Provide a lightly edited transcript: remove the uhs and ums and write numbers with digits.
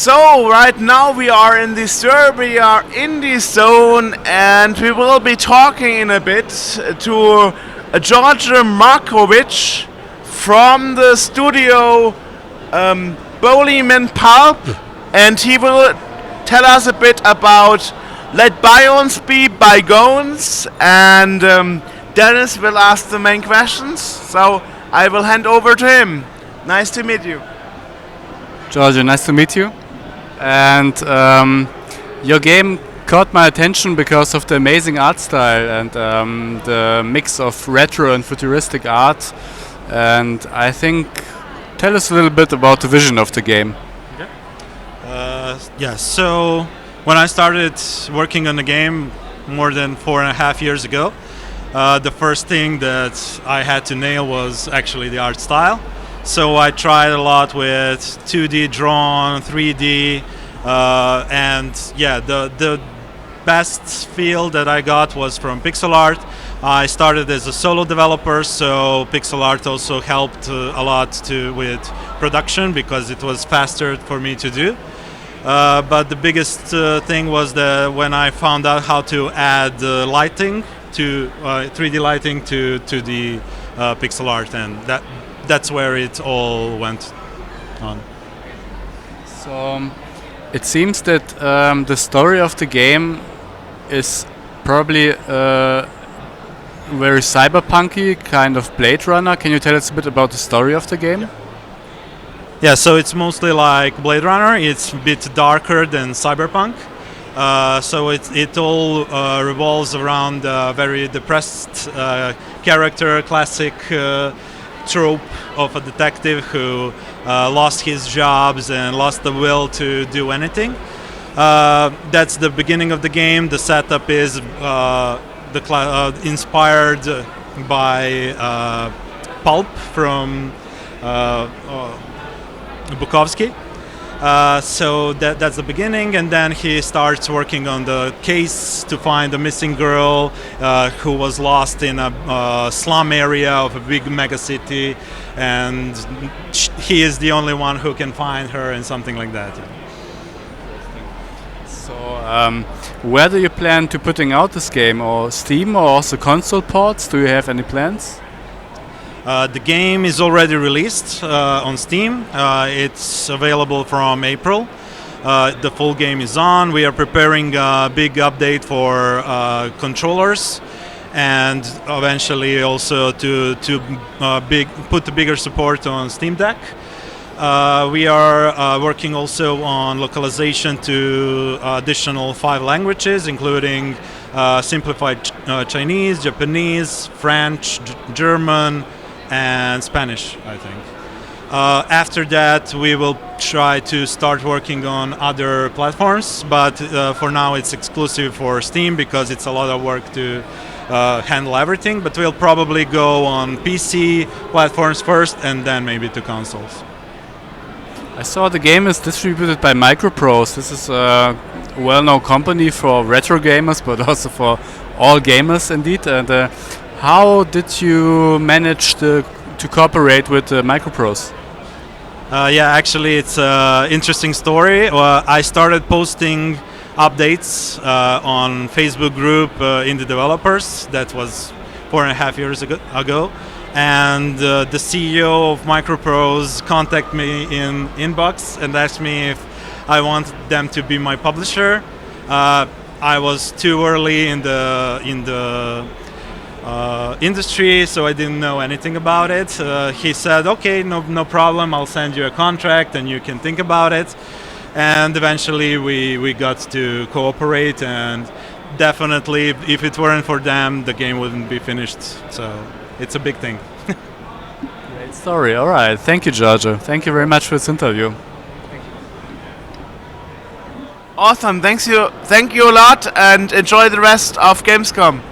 So right now we are in the Serbia indie zone, and we will be talking in a bit to George Markovic from the studio Bowling Pulp, and he will tell us a bit about Let Bions Be Bygones, and Dennis will ask the main questions. So I will hand over to him. Nice to meet you. Georgia, nice to meet you. And your game caught my attention because of the amazing art style and the mix of retro and futuristic art. And I think, tell us a little bit about the vision of the game. So when I started working on the game more than 4.5 years ago, the first thing that I had to nail was actually the art style. So I tried a lot with 2D drawn, 3D, and the best feel that I got was from pixel art. I started as a solo developer, so pixel art also helped a lot with production because it was faster for me to do. But the biggest thing was when I found out how to add lighting to 3D lighting to the pixel art, and that's where it all went on. So it seems that the story of the game is probably very cyberpunky, kind of Blade Runner. Can you tell us a bit about the story of the game? Yeah, so it's mostly like Blade Runner. It's a bit darker than cyberpunk. So it all revolves around a very depressed character, classic trope of a detective who lost his jobs and lost the will to do anything. That's the beginning of the game. The setup is inspired by Pulp from Bukowski. So that's the beginning, and then he starts working on the case to find the missing girl who was lost in a slum area of a big mega city, and he is the only one who can find her, and something like that. So where do you plan to putting out this game, or Steam, or also console ports? Do you have any plans? The game is already released on Steam. It's available from April. The full game is on. We are preparing a big update for controllers, and eventually also to put bigger support on Steam Deck. We are working also on localization to additional 5 languages, including simplified Chinese, Japanese, French, German, and Spanish, I think. After that, we will try to start working on other platforms, but for now it's exclusive for Steam because it's a lot of work to handle everything, but we'll probably go on PC platforms first and then maybe to consoles. I saw the game is distributed by Microprose. This is a well-known company for retro gamers, but also for all gamers indeed. And how did you manage to cooperate with Microprose? Actually, it's an interesting story. I started posting updates on Facebook group Indie Developers. That was 4.5 years ago. And the CEO of Microprose contacted me in inbox and asked me if I want them to be my publisher. I was too early in the industry, so I didn't know anything about it. He said, okay, no problem, I'll send you a contract and you can think about it. And eventually we got to cooperate, and definitely if it weren't for them, the game wouldn't be finished. So it's a big thing. Great story. All right. Thank you, Georgia. Thank you very much for this interview. Awesome. Thank you a lot, and enjoy the rest of Gamescom.